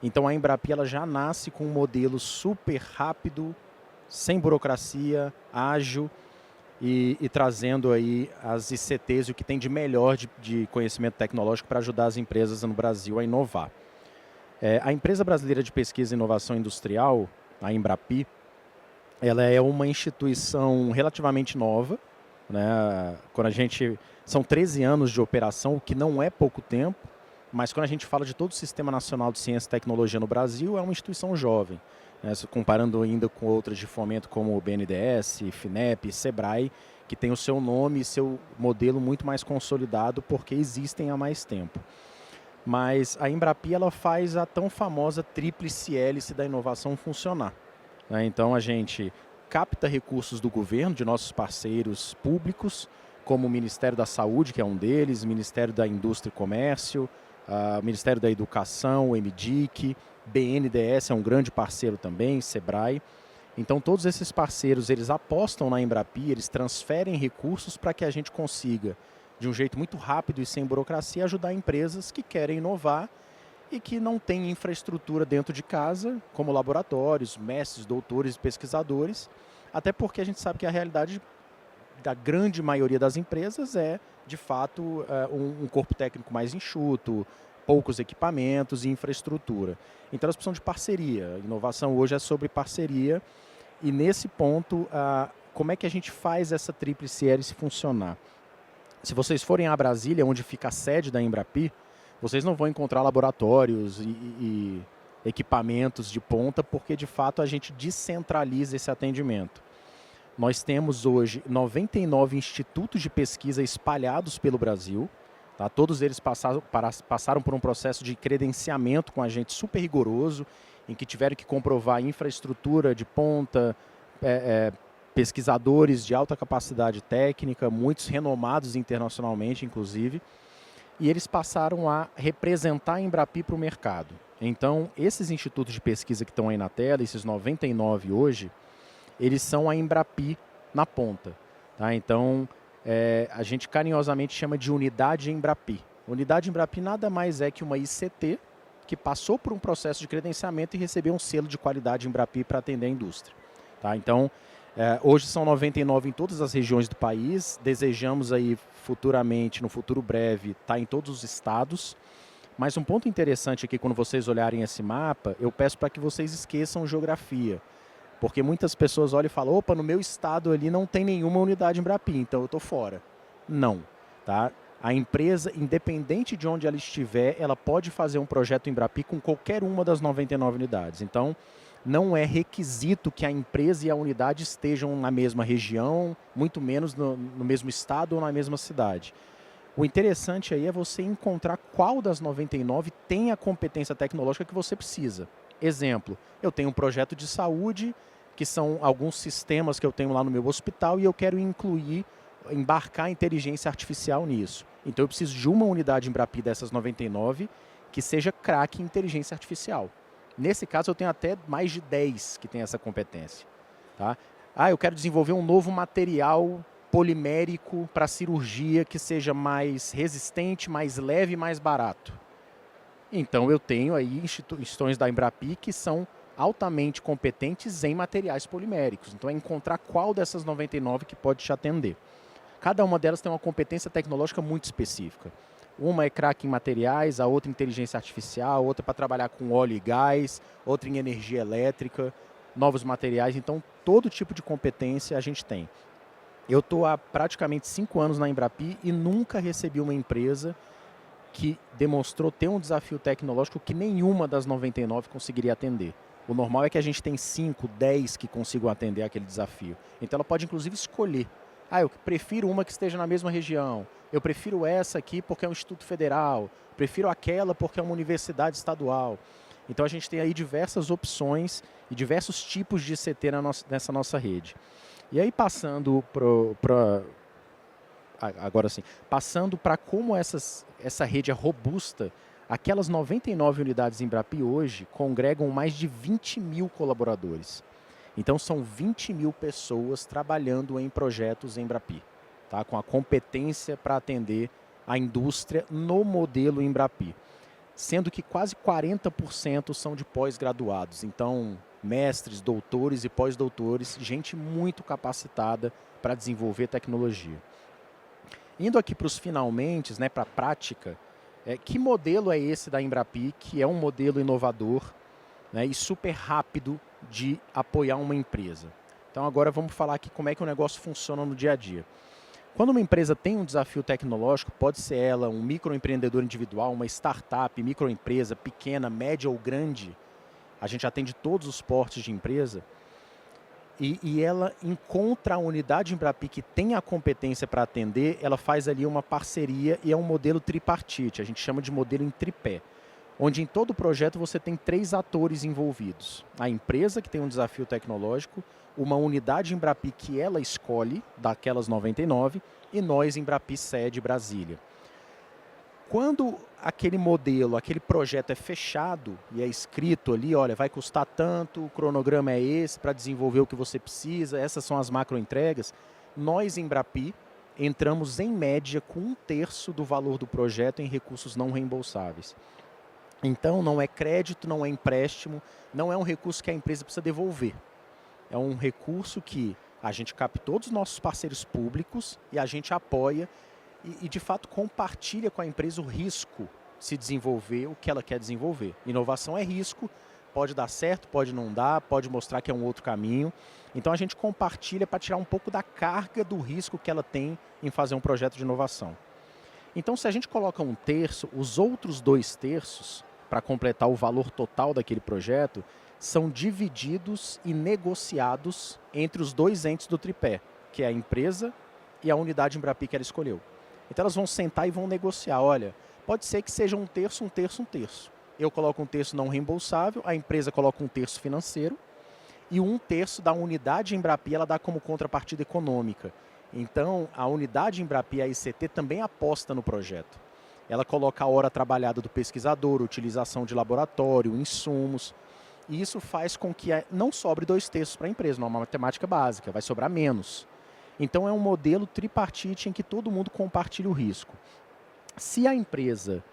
Então a Embrapi ela já nasce com um modelo super rápido, sem burocracia, ágil e trazendo aí as ICTs e o que tem de melhor de conhecimento tecnológico para ajudar as empresas no Brasil a inovar. A Empresa Brasileira de Pesquisa e Inovação Industrial, a Embrapi, ela é uma instituição relativamente nova, né? São 13 anos de operação, o que não é pouco tempo, mas quando a gente fala de todo o Sistema Nacional de Ciência e Tecnologia no Brasil, é uma instituição jovem, né? Comparando ainda com outras de fomento como o BNDES, FINEP, SEBRAE, que tem o seu nome e seu modelo muito mais consolidado porque existem há mais tempo. Mas a Embrapi ela faz a tão famosa tríplice hélice da inovação funcionar, né? Então a gente capta recursos do governo, de nossos parceiros públicos, como o Ministério da Saúde, que é um deles, o Ministério da Indústria e Comércio, o Ministério da Educação, o MDIC, BNDES é um grande parceiro também, SEBRAE. Então todos esses parceiros eles apostam na Embrapi, eles transferem recursos para que a gente consiga, de um jeito muito rápido e sem burocracia, ajudar empresas que querem inovar e que não têm infraestrutura dentro de casa, como laboratórios, mestres, doutores e pesquisadores, até porque a gente sabe que a realidade da grande maioria das empresas é, de fato, um corpo técnico mais enxuto, poucos equipamentos e infraestrutura. Então elas precisam de parceria. A inovação hoje é sobre parceria e nesse ponto, como é que a gente faz essa tríplice hélice funcionar? Se vocês forem a Brasília, onde fica a sede da Embrapi, vocês não vão encontrar laboratórios e equipamentos de ponta, porque de fato a gente descentraliza esse atendimento. Nós temos hoje 99 institutos de pesquisa espalhados pelo Brasil, tá? Todos eles passaram por um processo de credenciamento com a gente super rigoroso, em que tiveram que comprovar infraestrutura de ponta, pesquisadores de alta capacidade técnica, muitos renomados internacionalmente, inclusive, e eles passaram a representar a Embrapi para o mercado. Então, esses institutos de pesquisa que estão aí na tela, esses 99 hoje, eles são a Embrapi na ponta, tá? Então, a gente carinhosamente chama de unidade Embrapi. Unidade Embrapi nada mais é que uma ICT que passou por um processo de credenciamento e recebeu um selo de qualidade Embrapi para atender a indústria, tá? Então, hoje são 99 em todas as regiões do país, desejamos aí futuramente, no futuro breve, estar em todos os estados. Mas um ponto interessante aqui, quando vocês olharem esse mapa, eu peço para que vocês esqueçam geografia. Porque muitas pessoas olham e falam, opa, no meu estado ali não tem nenhuma unidade Embrapi, então eu estou fora. Não, tá? A empresa, independente de onde ela estiver, ela pode fazer um projeto Embrapi com qualquer uma das 99 unidades. Então, não é requisito que a empresa e a unidade estejam na mesma região, muito menos no mesmo estado ou na mesma cidade. O interessante aí é você encontrar qual das 99 tem a competência tecnológica que você precisa. Exemplo, eu tenho um projeto de saúde, que são alguns sistemas que eu tenho lá no meu hospital e eu quero embarcar inteligência artificial nisso. Então eu preciso de uma unidade Embrapi dessas 99 que seja craque em inteligência artificial. Nesse caso eu tenho até mais de 10 que tem essa competência, tá? Eu quero desenvolver um novo material polimérico para cirurgia que seja mais resistente, mais leve e mais barato. Então eu tenho aí instituições da Embrapi que são altamente competentes em materiais poliméricos. Então é encontrar qual dessas 99 que pode te atender. Cada uma delas tem uma competência tecnológica muito específica. Uma é craque em materiais, a outra em inteligência artificial, outra para trabalhar com óleo e gás, outra em energia elétrica, novos materiais. Então todo tipo de competência a gente tem. Eu estou há praticamente 5 anos na Embrapi e nunca recebi uma empresa que demonstrou ter um desafio tecnológico que nenhuma das 99 conseguiria atender. O normal é que a gente tem 5, 10 que consigam atender aquele desafio. Então ela pode inclusive escolher. Eu prefiro uma que esteja na mesma região. Eu prefiro essa aqui porque é um instituto federal. Prefiro aquela porque é uma universidade estadual. Então a gente tem aí diversas opções e diversos tipos de ICT nessa nossa rede. E aí passando para como essa rede é robusta, aquelas 99 unidades Embrapi hoje congregam mais de 20 mil colaboradores. Então são 20 mil pessoas trabalhando em projetos Embrapi, tá? Com a competência para atender a indústria no modelo Embrapi. sendo que quase 40% são de pós-graduados. Então, mestres, doutores e pós-doutores, gente muito capacitada para desenvolver tecnologia. Indo aqui para os finalmente, né, para a prática, que modelo é esse da Embrapi, que é um modelo inovador, né, e super rápido de apoiar uma empresa? Então agora vamos falar aqui como é que o negócio funciona no dia a dia. Quando uma empresa tem um desafio tecnológico, pode ser ela um microempreendedor individual, uma startup, microempresa, pequena, média ou grande, a gente atende todos os portes de empresa, e ela encontra a unidade Embrapi que tem a competência para atender, ela faz ali uma parceria e é um modelo tripartite, a gente chama de modelo em tripé, onde em todo o projeto você tem 3 atores envolvidos. A empresa que tem um desafio tecnológico, uma unidade Embrapi que ela escolhe, daquelas 99, e nós, Embrapi Sede Brasília. Quando aquele modelo, aquele projeto é fechado e é escrito ali, olha, vai custar tanto, o cronograma é esse para desenvolver o que você precisa, essas são as macroentregas, nós, Embrapi, entramos em média com 1/3 do valor do projeto em recursos não reembolsáveis. Então não é crédito, não é empréstimo, não é um recurso que a empresa precisa devolver. É um recurso que a gente captou dos nossos parceiros públicos e a gente apoia e de fato compartilha com a empresa o risco de se desenvolver o que ela quer desenvolver. Inovação é risco, pode dar certo, pode não dar, pode mostrar que é um outro caminho. Então a gente compartilha para tirar um pouco da carga do risco que ela tem em fazer um projeto de inovação. Então se a gente coloca 1/3, os outros 2/3, para completar o valor total daquele projeto, são divididos e negociados entre os 2 entes do tripé, que é a empresa e a unidade Embrapi que ela escolheu. Então elas vão sentar e vão negociar, olha, pode ser que seja 1/3, 1/3, 1/3. Eu coloco 1/3 não reembolsável, a empresa coloca 1/3 financeiro e 1/3 da unidade Embrapi ela dá como contrapartida econômica. Então a unidade Embrapi, a ICT, também aposta no projeto. Ela coloca a hora trabalhada do pesquisador, utilização de laboratório, insumos, e isso faz com que não sobre 2/3 para a empresa, não é uma matemática básica, vai sobrar menos. Então é um modelo tripartite em que todo mundo compartilha o risco. Se a empresa,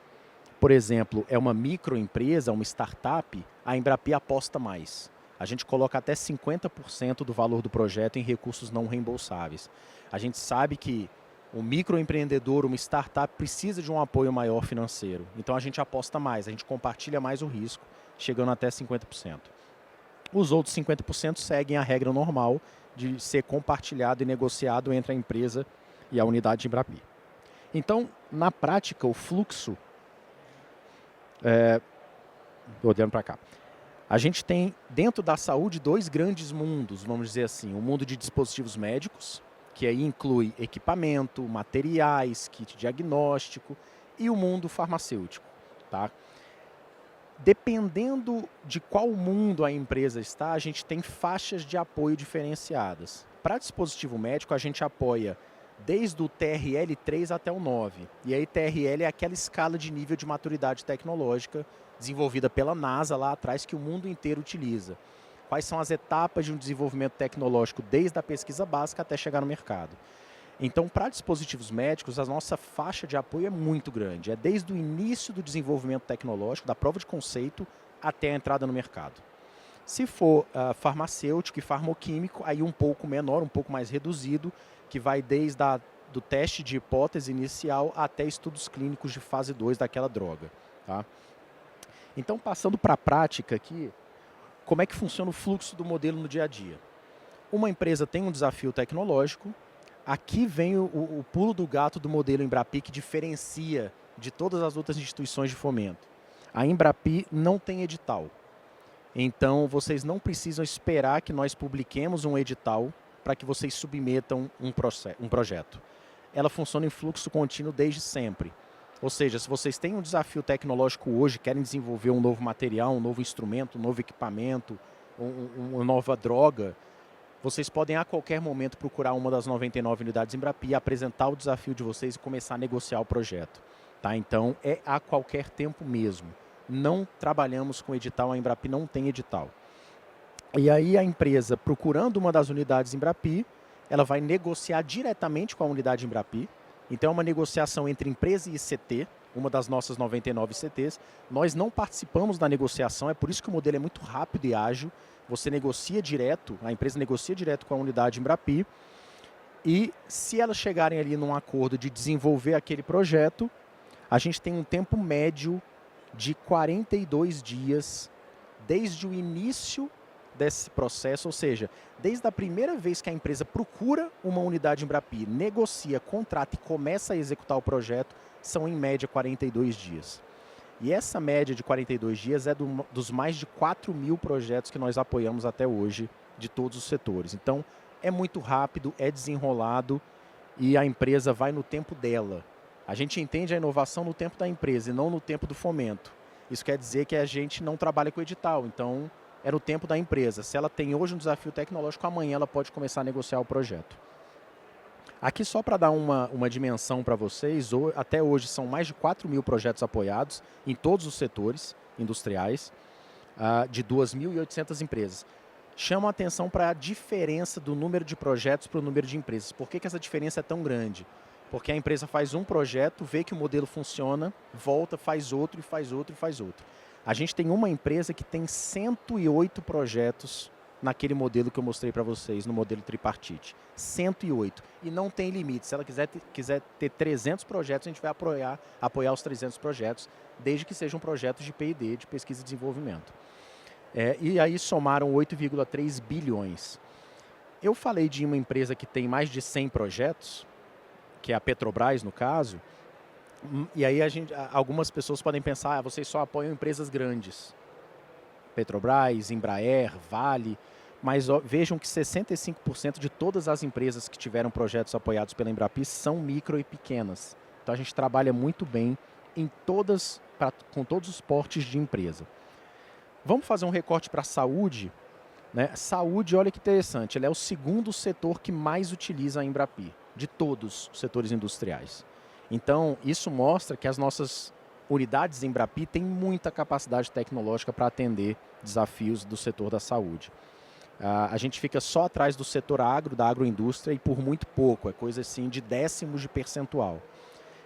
por exemplo, é uma microempresa, uma startup, a Embrapi aposta mais. A gente coloca até 50% do valor do projeto em recursos não reembolsáveis. A gente sabe que o microempreendedor, uma startup, precisa de um apoio maior financeiro. Então a gente aposta mais, a gente compartilha mais o risco, chegando até 50%. Os outros 50% seguem a regra normal de ser compartilhado e negociado entre a empresa e a unidade de Embrapi. Então, na prática, o fluxo... olhando para cá. A gente tem, dentro da saúde, 2 grandes mundos, vamos dizer assim. O mundo de dispositivos médicos, que aí inclui equipamento, materiais, kit diagnóstico, e o mundo farmacêutico. Tá? Dependendo de qual mundo a empresa está, a gente tem faixas de apoio diferenciadas. Para dispositivo médico, a gente apoia desde o TRL 3 até o 9. E aí TRL é aquela escala de nível de maturidade tecnológica desenvolvida pela NASA lá atrás, que o mundo inteiro utiliza. Quais são as etapas de um desenvolvimento tecnológico desde a pesquisa básica até chegar no mercado. Então, para dispositivos médicos, a nossa faixa de apoio é muito grande. É desde o início do desenvolvimento tecnológico, da prova de conceito, até a entrada no mercado. Se for farmacêutico e farmoquímico, aí um pouco menor, um pouco mais reduzido, que vai desde do teste de hipótese inicial até estudos clínicos de fase 2 daquela droga. Tá? Então, passando para a prática aqui, como é que funciona o fluxo do modelo no dia a dia? Uma empresa tem um desafio tecnológico. Aqui vem o pulo do gato do modelo Embrapi, que diferencia de todas as outras instituições de fomento. A Embrapi não tem edital. Então, vocês não precisam esperar que nós publiquemos um edital para que vocês submetam um projeto. Ela funciona em fluxo contínuo desde sempre. Ou seja, se vocês têm um desafio tecnológico hoje, querem desenvolver um novo material, um novo instrumento, um novo equipamento, uma nova droga, vocês podem a qualquer momento procurar uma das 99 unidades Embrapi, apresentar o desafio de vocês e começar a negociar o projeto. Tá? Então, é a qualquer tempo mesmo. Não trabalhamos com edital, a Embrapi não tem edital. E aí a empresa, procurando uma das unidades Embrapi, ela vai negociar diretamente com a unidade Embrapi. Então é uma negociação entre empresa e ICT. uma das nossas 99 CTs. Nós não participamos da negociação, é por isso que o modelo é muito rápido e ágil. Você negocia direto, a empresa negocia direto com a unidade Embrapi, e se elas chegarem ali num acordo de desenvolver aquele projeto, a gente tem um tempo médio de 42 dias desde o início desse processo, ou seja, desde a primeira vez que a empresa procura uma unidade Embrapi, negocia, contrata e começa a executar o projeto, são em média 42 dias. E essa média de 42 dias é dos mais de 4.000 projetos que nós apoiamos até hoje, de todos os setores. Então, é muito rápido, é desenrolado e a empresa vai no tempo dela. A gente entende a inovação no tempo da empresa e não no tempo do fomento. Isso quer dizer que a gente não trabalha com edital, então é no tempo da empresa. Se ela tem hoje um desafio tecnológico, amanhã ela pode começar a negociar o projeto. Aqui só para dar uma dimensão para vocês, até hoje são mais de 4.000 projetos apoiados em todos os setores industriais, de 2.800 empresas. Chama a atenção para a diferença do número de projetos para o número de empresas. Por que essa diferença é tão grande? Porque a empresa faz um projeto, vê que o modelo funciona, volta, faz outro, e faz outro, e faz outro. A gente tem uma empresa que tem 108 projetos naquele modelo que eu mostrei para vocês, no modelo tripartite. 108. E não tem limite. Se ela quiser ter 300 projetos, a gente vai apoiar os 300 projetos, desde que sejam projetos de P&D, de pesquisa e desenvolvimento. E aí somaram 8,3 bilhões. Eu falei de uma empresa que tem mais de 100 projetos, que é a Petrobras, no caso, e aí algumas pessoas podem pensar, vocês só apoiam empresas grandes. Petrobras, Embraer, Vale, mas vejam que 65% de todas as empresas que tiveram projetos apoiados pela Embrapi são micro e pequenas. Então a gente trabalha muito bem com todos os portes de empresa. Vamos fazer um recorte para a saúde. Né? Saúde, olha que interessante, ele é o segundo setor que mais utiliza a Embrapi, de todos os setores industriais. Então, isso mostra que as nossas unidades Embrapi têm muita capacidade tecnológica para atender desafios do setor da saúde. A gente fica só atrás do setor agro, da agroindústria, e por muito pouco, é coisa assim de décimos de percentual.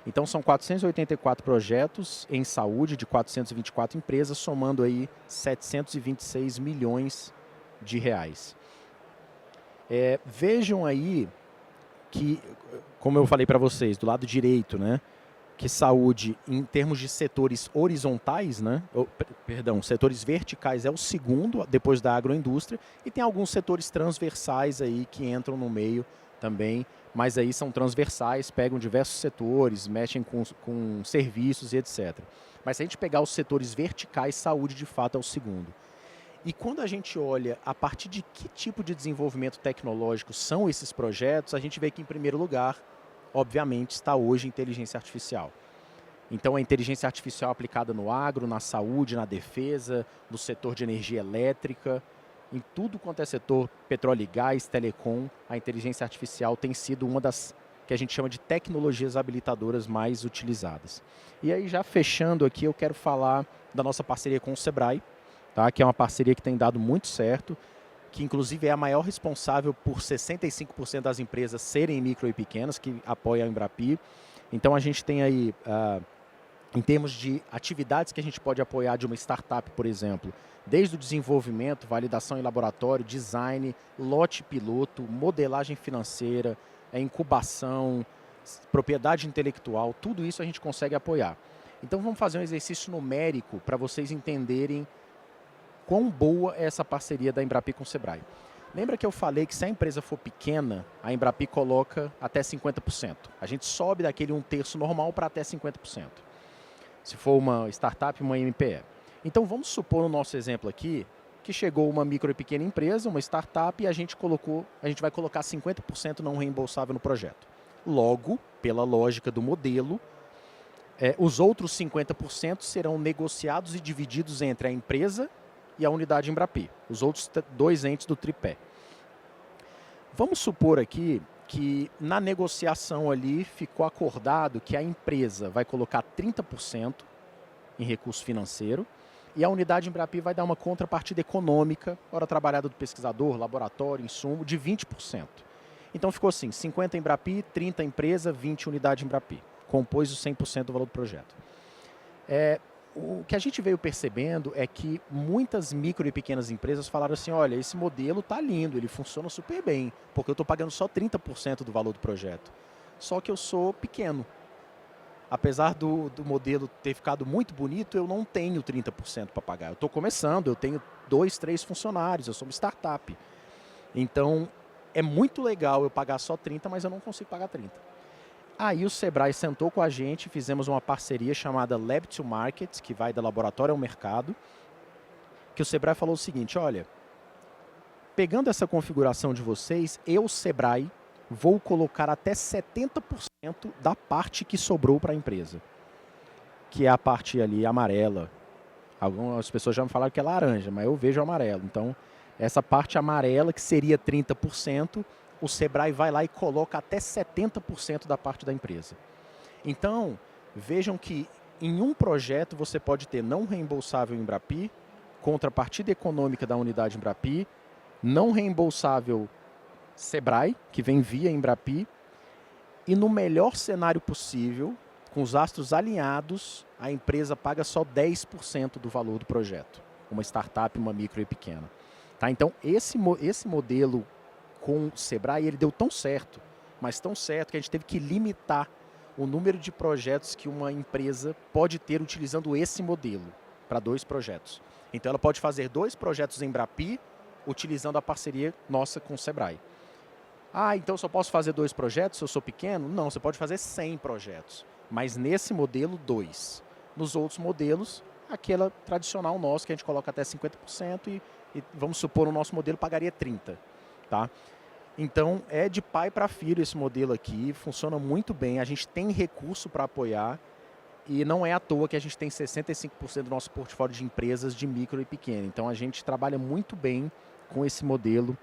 Então, são 484 projetos em saúde de 424 empresas, somando aí 726 milhões de reais. Vejam aí que, como eu falei para vocês, do lado direito, né, que saúde, em termos de setores horizontais, né, setores verticais é o segundo, depois da agroindústria, e tem alguns setores transversais aí que entram no meio também, mas aí são transversais, pegam diversos setores, mexem com serviços e etc. Mas se a gente pegar os setores verticais, saúde de fato é o segundo. E quando a gente olha a partir de que tipo de desenvolvimento tecnológico são esses projetos, a gente vê que em primeiro lugar, obviamente, está hoje a inteligência artificial. Então a inteligência artificial aplicada no agro, na saúde, na defesa, no setor de energia elétrica, em tudo quanto é setor petróleo e gás, telecom, a inteligência artificial tem sido uma das que a gente chama de tecnologias habilitadoras mais utilizadas. E aí, já fechando aqui, eu quero falar da nossa parceria com o Sebrae, tá? Que é uma parceria que tem dado muito certo, que inclusive é a maior responsável por 65% das empresas serem micro e pequenas, que apoiam a Embrapi. Então a gente tem aí, em termos de atividades que a gente pode apoiar de uma startup, por exemplo, desde o desenvolvimento, validação em laboratório, design, lote piloto, modelagem financeira, incubação, propriedade intelectual, tudo isso a gente consegue apoiar. Então vamos fazer um exercício numérico para vocês entenderem quão boa é essa parceria da Embrapi com o Sebrae. Lembra que eu falei que se a empresa for pequena, a Embrapi coloca até 50%. A gente sobe daquele 1/3 normal para até 50%. Se for uma startup, uma MPE. Então vamos supor no nosso exemplo aqui que chegou uma micro e pequena empresa, uma startup, e a gente vai colocar 50% não reembolsável no projeto. Logo, pela lógica do modelo, os outros 50% serão negociados e divididos entre a empresa e a unidade Embrapi, os outros 2 entes do tripé. Vamos supor aqui que na negociação ali ficou acordado que a empresa vai colocar 30% em recurso financeiro e a unidade Embrapi vai dar uma contrapartida econômica, hora trabalhada do pesquisador, laboratório, insumo, de 20%. Então ficou assim, 50 Embrapi, 30 empresa, 20 unidade Embrapi. Compôs os 100% do valor do projeto. O que a gente veio percebendo é que muitas micro e pequenas empresas falaram assim, olha, esse modelo está lindo, ele funciona super bem, porque eu estou pagando só 30% do valor do projeto. Só que eu sou pequeno. Apesar do modelo ter ficado muito bonito, eu não tenho 30% para pagar. Eu estou começando, eu tenho 2, 3 funcionários, eu sou uma startup. Então, é muito legal eu pagar só 30, mas eu não consigo pagar 30. Aí o Sebrae sentou com a gente, fizemos uma parceria chamada Lab to Market, que vai do laboratório ao mercado, que o Sebrae falou o seguinte, olha, pegando essa configuração de vocês, eu, Sebrae, vou colocar até 70% da parte que sobrou para a empresa, que é a parte ali amarela. Algumas pessoas já me falaram que é laranja, mas eu vejo amarelo. Então, essa parte amarela, que seria 30%, o Sebrae vai lá e coloca até 70% da parte da empresa. Então, vejam que em um projeto você pode ter não reembolsável Embrapi, contrapartida econômica da unidade Embrapi, não reembolsável Sebrae, que vem via Embrapi, e no melhor cenário possível, com os astros alinhados, a empresa paga só 10% do valor do projeto. Uma startup, uma micro e pequena. Tá? Então, esse modelo com o Sebrae, ele deu tão certo, mas tão certo que a gente teve que limitar o número de projetos que uma empresa pode ter utilizando esse modelo para 2 projetos. Então, ela pode fazer 2 projetos em Embrapi, utilizando a parceria nossa com o Sebrae. Ah, então eu só posso fazer 2 projetos se eu sou pequeno? Não, você pode fazer 100 projetos. Mas nesse modelo, 2. Nos outros modelos, aquela tradicional nosso, que a gente coloca até 50% e vamos supor, o nosso modelo pagaria 30%. Tá? Então, é de pai para filho esse modelo aqui, funciona muito bem, a gente tem recurso para apoiar e não é à toa que a gente tem 65% do nosso portfólio de empresas de micro e pequena. Então, a gente trabalha muito bem com esse modelo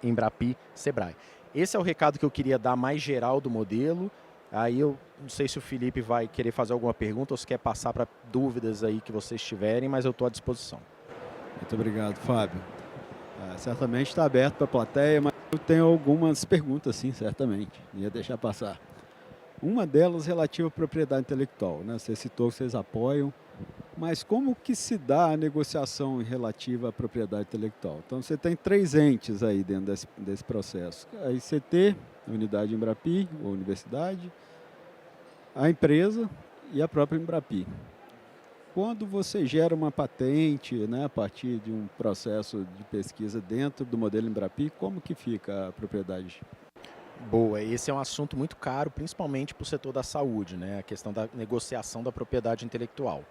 Embrapi Sebrae. Esse é o recado que eu queria dar mais geral do modelo. Aí eu não sei se o Felipe vai querer fazer alguma pergunta ou se quer passar para dúvidas aí que vocês tiverem, mas eu estou à disposição. Muito obrigado, Fábio. Certamente está aberto para a plateia, mas eu tenho algumas perguntas, sim, certamente. Ia deixar passar. Uma delas relativa à propriedade intelectual, né? Você citou que vocês apoiam, mas como que se dá a negociação relativa à propriedade intelectual? Então, você tem 3 entes aí dentro desse processo. A ICT, a unidade Embrapi, ou universidade, a empresa e a própria Embrapi. Quando você gera uma patente, né, a partir de um processo de pesquisa dentro do modelo Embrapi, como que fica a propriedade? Boa, esse é um assunto muito caro, principalmente para o setor da saúde, né? A questão da negociação da propriedade intelectual.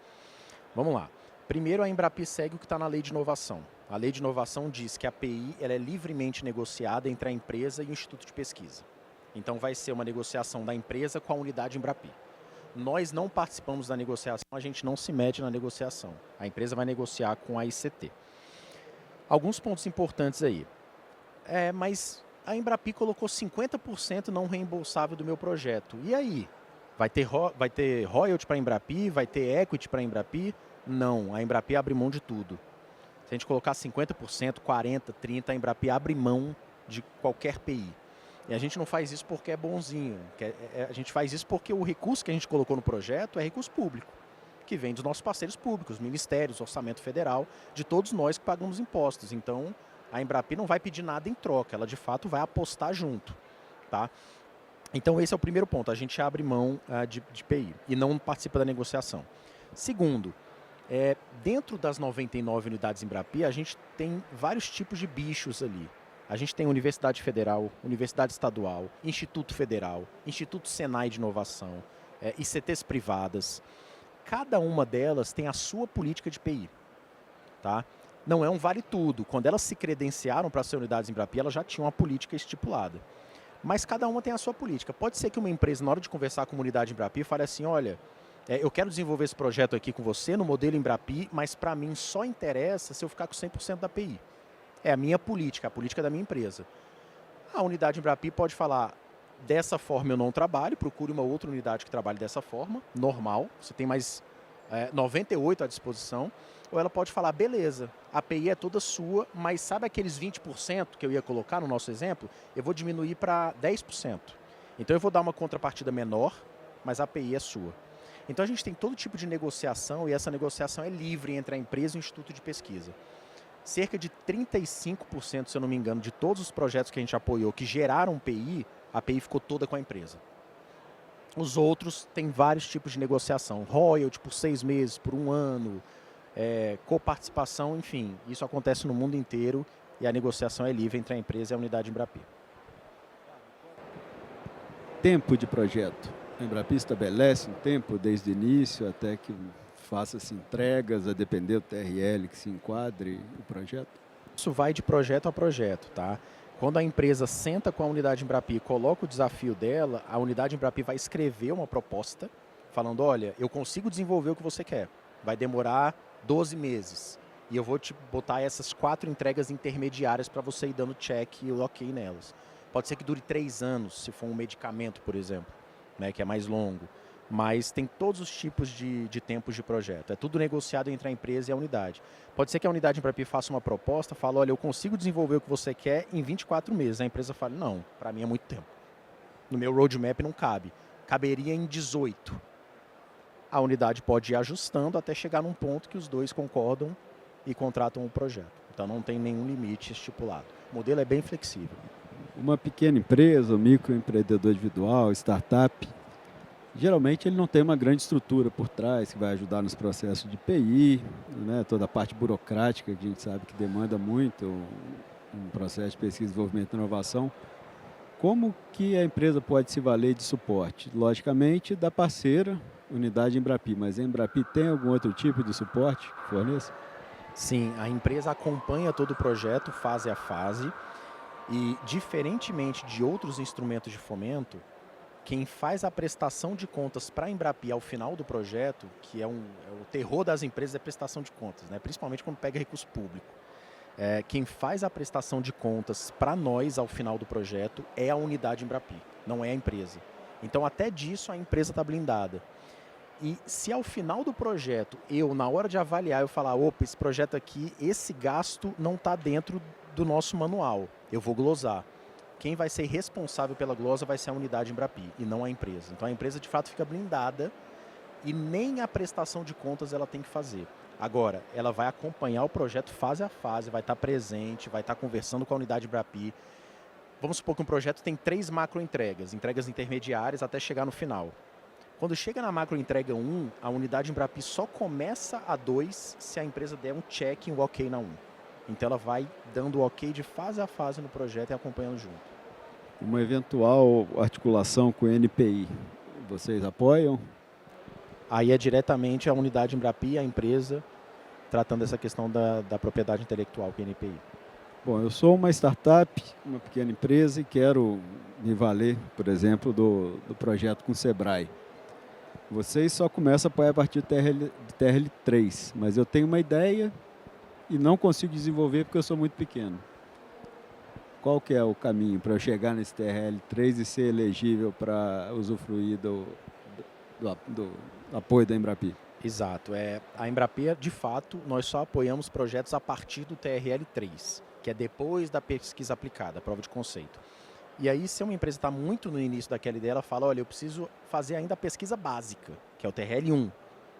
Vamos lá. Primeiro, a Embrapi segue o que está na Lei de Inovação. A Lei de Inovação diz que a API ela é livremente negociada entre a empresa e o Instituto de Pesquisa. Então, vai ser uma negociação da empresa com a unidade Embrapi. Nós não participamos da negociação, a gente não se mete na negociação. A empresa vai negociar com a ICT. Alguns pontos importantes aí. Mas a Embrapi colocou 50% não reembolsável do meu projeto. E aí? Vai ter royalty para a Embrapi? Vai ter equity para a Embrapi? Não, a Embrapi abre mão de tudo. Se a gente colocar 50%, 40%, 30%, a Embrapi abre mão de qualquer PI. E a gente não faz isso porque é bonzinho. A gente faz isso porque o recurso que a gente colocou no projeto é recurso público, que vem dos nossos parceiros públicos, ministérios, orçamento federal, de todos nós que pagamos impostos. Então, a Embrapi não vai pedir nada em troca, ela de fato vai apostar junto. Tá? Então, esse é o primeiro ponto, a gente abre mão de PI e não participa da negociação. Segundo, dentro das 99 unidades Embrapi, a gente tem vários tipos de bichos ali. A gente tem Universidade Federal, Universidade Estadual, Instituto Federal, Instituto Senai de Inovação, ICTs privadas. Cada uma delas tem a sua política de PI. Tá? Não é um vale tudo. Quando elas se credenciaram para ser unidades Embrapi, elas já tinham uma política estipulada. Mas cada uma tem a sua política. Pode ser que uma empresa, na hora de conversar com a unidade Embrapi, fale assim, olha, eu quero desenvolver esse projeto aqui com você no modelo Embrapi, mas para mim só interessa se eu ficar com 100% da PI. É a minha política, a política da minha empresa. A unidade Embrapi pode falar, dessa forma eu não trabalho, procure uma outra unidade que trabalhe dessa forma, normal, você tem mais 98 à disposição, ou ela pode falar, beleza, a API é toda sua, mas sabe aqueles 20% que eu ia colocar no nosso exemplo? Eu vou diminuir para 10%. Então eu vou dar uma contrapartida menor, mas a API é sua. Então a gente tem todo tipo de negociação e essa negociação é livre entre a empresa e o instituto de pesquisa. Cerca de 35%, se eu não me engano, de todos os projetos que a gente apoiou que geraram PI, a PI ficou toda com a empresa. Os outros têm vários tipos de negociação, royalty por 6 meses, por 1 ano, coparticipação, enfim, isso acontece no mundo inteiro e a negociação é livre entre a empresa e a unidade Embrapi. Tempo de projeto. A Embrapi estabelece um tempo desde o início até que faça-se entregas, a depender do TRL que se enquadre o projeto? Isso vai de projeto a projeto, tá? Quando a empresa senta com a unidade Embrapi e coloca o desafio dela, a unidade Embrapi vai escrever uma proposta falando, olha, eu consigo desenvolver o que você quer. Vai demorar 12 meses. E eu vou te botar essas 4 entregas intermediárias para você ir dando check e ok nelas. Pode ser que dure 3 anos, se for um medicamento, por exemplo, né, que é mais longo. Mas tem todos os tipos de tempos de projeto. É tudo negociado entre a empresa e a unidade. Pode ser que a unidade Embrapi faça uma proposta, fale, olha, eu consigo desenvolver o que você quer em 24 meses. A empresa fala, não, para mim é muito tempo. No meu roadmap não cabe. Caberia em 18. A unidade pode ir ajustando até chegar num ponto que os dois concordam e contratam o projeto. Então não tem nenhum limite estipulado. O modelo é bem flexível. Uma pequena empresa, um microempreendedor individual, startup, geralmente ele não tem uma grande estrutura por trás que vai ajudar nos processos de PI, né, toda a parte burocrática que a gente sabe que demanda muito um processo de pesquisa, desenvolvimento e inovação. Como que a empresa pode se valer de suporte? Logicamente, da parceira, unidade Embrapi, mas a Embrapi tem algum outro tipo de suporte que forneça? Sim, a empresa acompanha todo o projeto, fase a fase, e diferentemente de outros instrumentos de fomento, quem faz a prestação de contas para a Embrapi ao final do projeto, que é o terror das empresas, é a prestação de contas, né? Principalmente quando pega recurso público. Quem faz a prestação de contas para nós ao final do projeto é a unidade Embrapi, não é a empresa. Então até disso a empresa está blindada. E se ao final do projeto, na hora de avaliar, eu falar, opa, esse projeto aqui, esse gasto não está dentro do nosso manual, eu vou glosar. Quem vai ser responsável pela glosa vai ser a unidade Embrapi e não a empresa. Então a empresa de fato fica blindada e nem a prestação de contas ela tem que fazer. Agora, ela vai acompanhar o projeto fase a fase, vai estar presente, vai estar conversando com a unidade Embrapi. Vamos supor que um projeto tem 3 macro-entregas, entregas intermediárias até chegar no final. Quando chega na macro-entrega 1, a unidade Embrapi só começa a 2 se a empresa der um check e um ok na 1. Então ela vai dando o ok de fase a fase no projeto e acompanhando junto. Uma eventual articulação com o NPI, vocês apoiam? Aí é diretamente a unidade Embrapi e a empresa tratando essa questão da propriedade intelectual com o NPI. Bom, eu sou uma startup, uma pequena empresa e quero me valer, por exemplo, do projeto com o Sebrae. Vocês só começam a apoiar a partir do TRL3, mas eu tenho uma ideia e não consigo desenvolver porque eu sou muito pequeno. Qual que é o caminho para eu chegar nesse TRL3 e ser elegível para usufruir do apoio da Embrapi? Exato. A Embrapi, de fato, nós só apoiamos projetos a partir do TRL3, que é depois da pesquisa aplicada, a prova de conceito. E aí, se uma empresa está muito no início daquela ideia, ela fala, olha, eu preciso fazer ainda a pesquisa básica, que é o TRL1.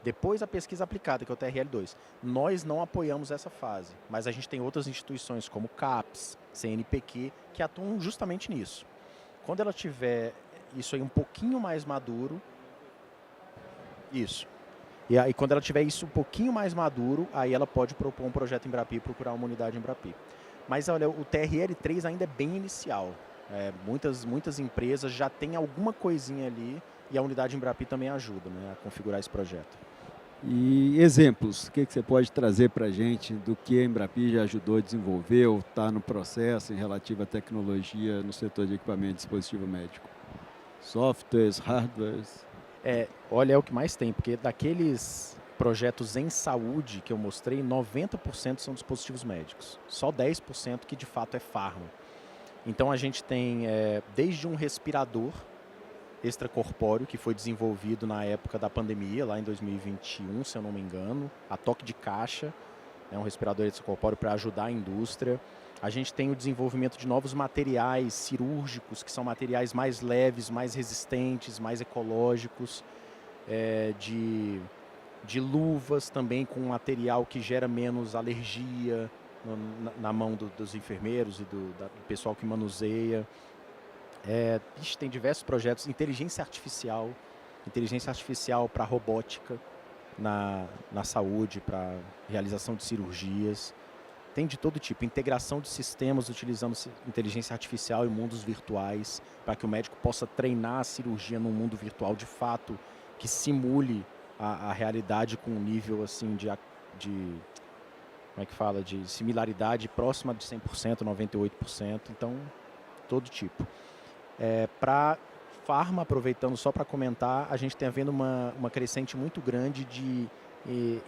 Depois a pesquisa aplicada, que é o TRL2. Nós não apoiamos essa fase, mas a gente tem outras instituições como CAPES, CNPq, que atuam justamente nisso. Quando ela tiver isso aí um pouquinho mais maduro, isso. E aí quando ela tiver isso um pouquinho mais maduro, aí ela pode propor um projeto Embrapi e procurar uma unidade Embrapi. Mas olha, o TRL3 ainda é bem inicial. Muitas empresas já têm alguma coisinha ali e a unidade Embrapi também ajuda, né, a configurar esse projeto. E exemplos, o que você pode trazer para a gente do que a Embrapi já ajudou a desenvolver ou está no processo em relativo à tecnologia no setor de equipamento e dispositivo médico? Softwares, hardwares? Olha, é o que mais tem, porque daqueles projetos em saúde que eu mostrei, 90% são dispositivos médicos. Só 10% que de fato é farma. Então a gente tem desde um respirador extracorpóreo que foi desenvolvido na época da pandemia, lá em 2021, se eu não me engano, a toque de caixa, um respirador extracorpóreo para ajudar a indústria. A gente tem o desenvolvimento de novos materiais cirúrgicos, que são materiais mais leves, mais resistentes, mais ecológicos. de luvas também com material que gera menos alergia na mão dos enfermeiros e do pessoal que manuseia. Tem diversos projetos, inteligência artificial para robótica na saúde, para realização de cirurgias. Tem de todo tipo, integração de sistemas utilizando inteligência artificial e mundos virtuais, para que o médico possa treinar a cirurgia num mundo virtual de fato, que simule a realidade com um nível assim de como é que fala, de similaridade próxima de 100%, 98%, então todo tipo. Para farma, aproveitando só para comentar, a gente tem havendo uma crescente muito grande de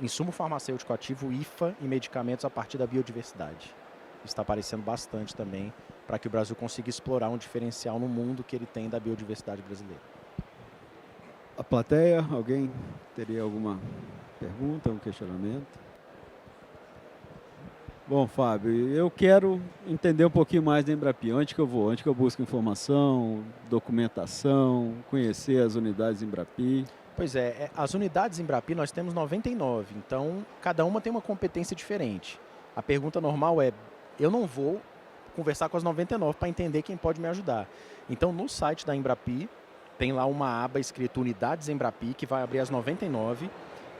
insumo farmacêutico ativo, IFA, e medicamentos a partir da biodiversidade. Está aparecendo bastante também para que o Brasil consiga explorar um diferencial no mundo que ele tem da biodiversidade brasileira. A plateia, alguém teria alguma pergunta, um questionamento? Bom, Fábio, eu quero entender um pouquinho mais da Embrapi. Onde que eu vou? Onde que eu busco informação, documentação, conhecer as unidades Embrapi? Pois as unidades Embrapi nós temos 99, então cada uma tem uma competência diferente. A pergunta normal eu não vou conversar com as 99 para entender quem pode me ajudar. Então no site da Embrapi tem lá uma aba escrito Unidades Embrapi, que vai abrir as 99,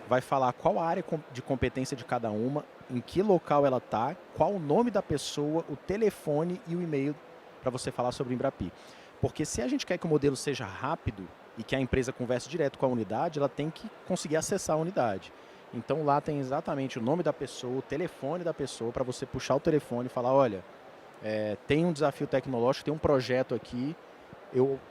vai falar qual a área de competência de cada uma, em que local ela está, qual o nome da pessoa, o telefone e o e-mail para você falar sobre Embrapi. Porque se a gente quer que o modelo seja rápido e que a empresa converse direto com a unidade, ela tem que conseguir acessar a unidade. Então lá tem exatamente o nome da pessoa, o telefone da pessoa, para você puxar o telefone e falar, olha, tem um desafio tecnológico, tem um projeto aqui,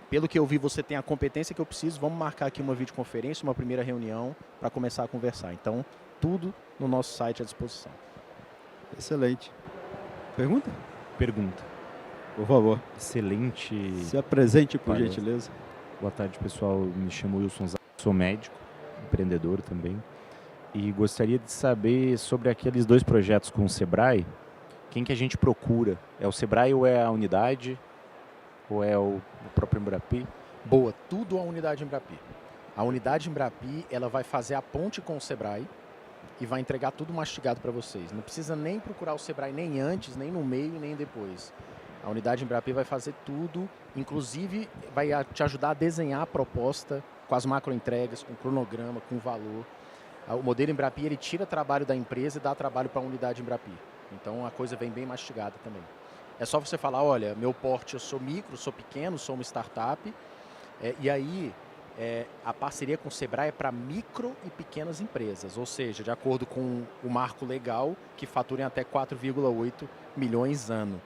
pelo que eu vi, você tem a competência que eu preciso, vamos marcar aqui uma videoconferência, uma primeira reunião para começar a conversar. Então, tudo no nosso site à disposição. Excelente. Pergunta? Pergunta. Por favor. Excelente. Se apresente, por gentileza. Boa tarde, pessoal. Me chamo Wilson Zá, sou médico, empreendedor também. E gostaria de saber sobre aqueles 2 projetos com o Sebrae. Quem que a gente procura? É o Sebrae ou é a unidade? Ou é o próprio Embrapi? Boa, tudo a unidade Embrapi. A unidade Embrapi, ela vai fazer a ponte com o Sebrae e vai entregar tudo mastigado para vocês. Não precisa nem procurar o Sebrae nem antes, nem no meio, nem depois. A unidade Embrapi vai fazer tudo, inclusive vai te ajudar a desenhar a proposta com as macroentregas, com cronograma, com valor. O modelo Embrapi, ele tira trabalho da empresa e dá trabalho para a unidade Embrapi. Então a coisa vem bem mastigada também. É só você falar, olha, meu porte, eu sou micro, sou pequeno, sou uma startup. E aí, a parceria com o Sebrae é para micro e pequenas empresas. Ou seja, de acordo com o marco legal, que faturem até 4,8 milhões ano.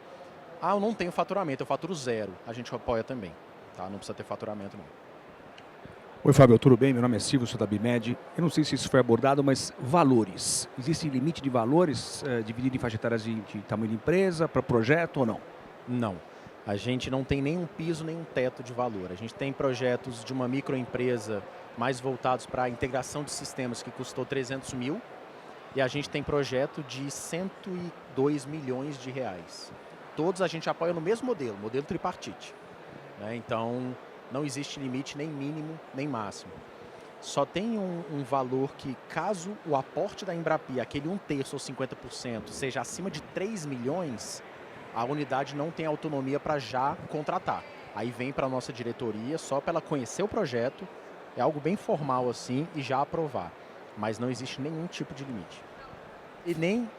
Eu não tenho faturamento, eu faturo 0. A gente apoia também. Tá? Não precisa ter faturamento, não. Oi, Fábio, tudo bem? Meu nome é Silvio, sou da Bimed. Eu não sei se isso foi abordado, mas valores. Existe limite de valores dividido em faixa etárias de tamanho de empresa, para projeto ou não? Não. A gente não tem nenhum piso, nenhum teto de valor. A gente tem projetos de uma microempresa mais voltados para a integração de sistemas que custou 300 mil. E a gente tem projeto de 102 milhões de reais. Todos a gente apoia no mesmo modelo tripartite. Então, não existe limite nem mínimo, nem máximo. Só tem um valor que, caso o aporte da Embrapi, aquele 1/3 ou 50%, seja acima de 3 milhões, a unidade não tem autonomia para já contratar. Aí vem para a nossa diretoria, só para ela conhecer o projeto, é algo bem formal assim, e já aprovar. Mas não existe nenhum tipo de limite. E nem,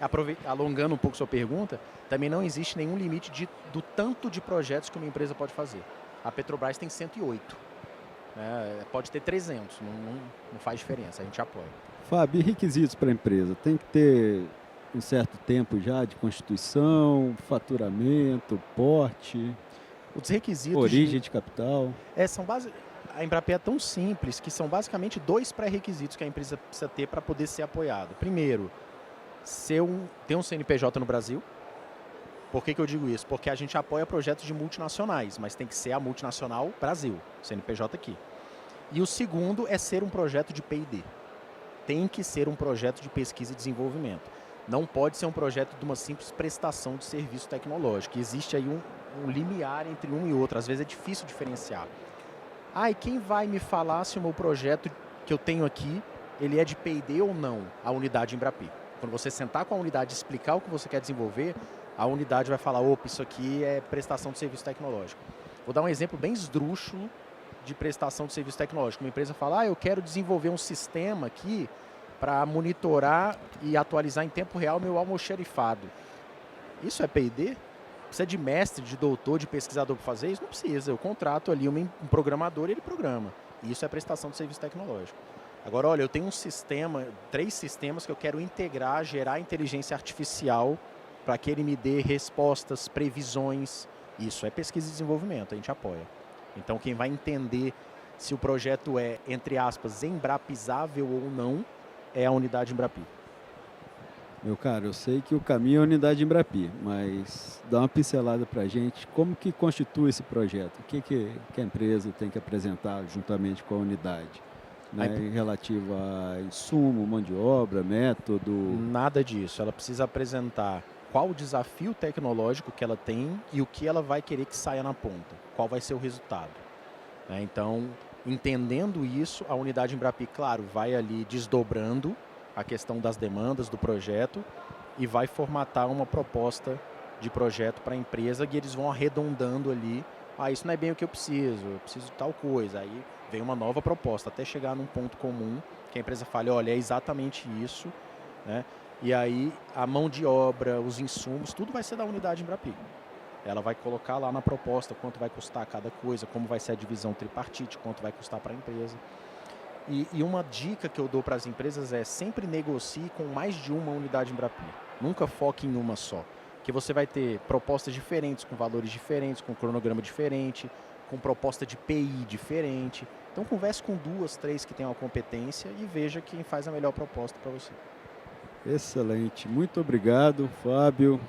alongando um pouco sua pergunta, também não existe nenhum limite do tanto de projetos que uma empresa pode fazer. A Petrobras tem 108. Pode ter 300, não faz diferença, a gente apoia. Fábio, e requisitos para a empresa? Tem que ter um certo tempo já de constituição, faturamento, porte, os requisitos origem de capital? A Embrapi é tão simples que são basicamente 2 pré-requisitos que a empresa precisa ter para poder ser apoiada. Primeiro, ter um CNPJ no Brasil. Por que eu digo isso? Porque a gente apoia projetos de multinacionais, mas tem que ser a multinacional Brasil, CNPJ aqui. E o segundo é ser um projeto de P&D. Tem que ser um projeto de pesquisa e desenvolvimento. Não pode ser um projeto de uma simples prestação de serviço tecnológico. Existe aí um limiar entre um e outro. Às vezes é difícil diferenciar. E quem vai me falar se o meu projeto que eu tenho aqui, ele é de P&D ou não, a unidade Embrapi. Quando você sentar com a unidade e explicar o que você quer desenvolver, a unidade vai falar, opa, isso aqui é prestação de serviço tecnológico. Vou dar um exemplo bem esdrúxulo de prestação de serviço tecnológico. Uma empresa fala, eu quero desenvolver um sistema aqui para monitorar e atualizar em tempo real meu almoxarifado. Isso é P&D? Precisa de mestre, de doutor, de pesquisador para fazer isso? Não precisa. Eu contrato ali um programador e ele programa. Isso é prestação de serviço tecnológico. Agora, olha, eu tenho um sistema, 3 sistemas que eu quero integrar, gerar inteligência artificial para que ele me dê respostas, previsões. Isso é pesquisa e desenvolvimento, a gente apoia. Então, quem vai entender se o projeto é, entre aspas, embrapizável ou não, é a unidade Embrapi. Meu caro, eu sei que o caminho é a unidade Embrapi, mas dá uma pincelada para a gente, como que constitui esse projeto? O que a empresa tem que apresentar juntamente com a unidade? Né, relativo a insumo, mão de obra, método? Nada disso. Ela precisa apresentar qual o desafio tecnológico que ela tem e o que ela vai querer que saia na ponta. Qual vai ser o resultado. Então, entendendo isso, a unidade Embrapi, claro, vai ali desdobrando a questão das demandas do projeto e vai formatar uma proposta de projeto para a empresa e eles vão arredondando ali. Isso não é bem o que eu preciso de tal coisa. Aí vem uma nova proposta, até chegar num ponto comum, que a empresa fale, olha, é exatamente isso, né? E aí a mão de obra, os insumos, tudo vai ser da unidade Embrapi. Ela vai colocar lá na proposta quanto vai custar cada coisa, como vai ser a divisão tripartite, quanto vai custar para a empresa. E uma dica que eu dou para as empresas é sempre negocie com mais de uma unidade Embrapi. Nunca foque em uma só. Que você vai ter propostas diferentes, com valores diferentes, com cronograma diferente, com proposta de PI diferente. Então converse com 2, 3 que tenham a competência e veja quem faz a melhor proposta para você. Excelente. Muito obrigado, Fábio.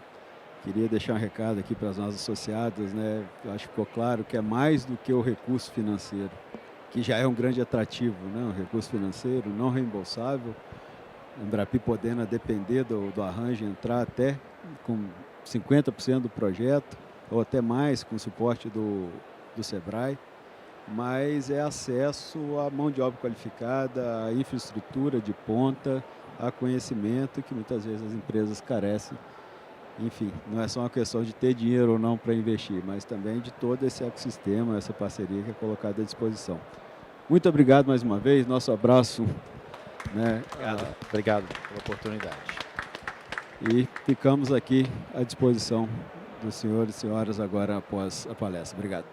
Queria deixar um recado aqui para os nossos associados, né? Eu acho que ficou claro que é mais do que o recurso financeiro, que já é um grande atrativo, né? Um recurso financeiro não reembolsável. A Embrapi podendo, a depender do arranjo, entrar até com 50% do projeto, ou até mais com o suporte do Sebrae, mas é acesso à mão de obra qualificada, à infraestrutura de ponta, a conhecimento que muitas vezes as empresas carecem. Enfim, não é só uma questão de ter dinheiro ou não para investir, mas também de todo esse ecossistema, essa parceria que é colocada à disposição. Muito obrigado mais uma vez, nosso abraço. Né? Obrigado pela oportunidade. E ficamos aqui à disposição dos senhores e senhoras agora após a palestra. Obrigado.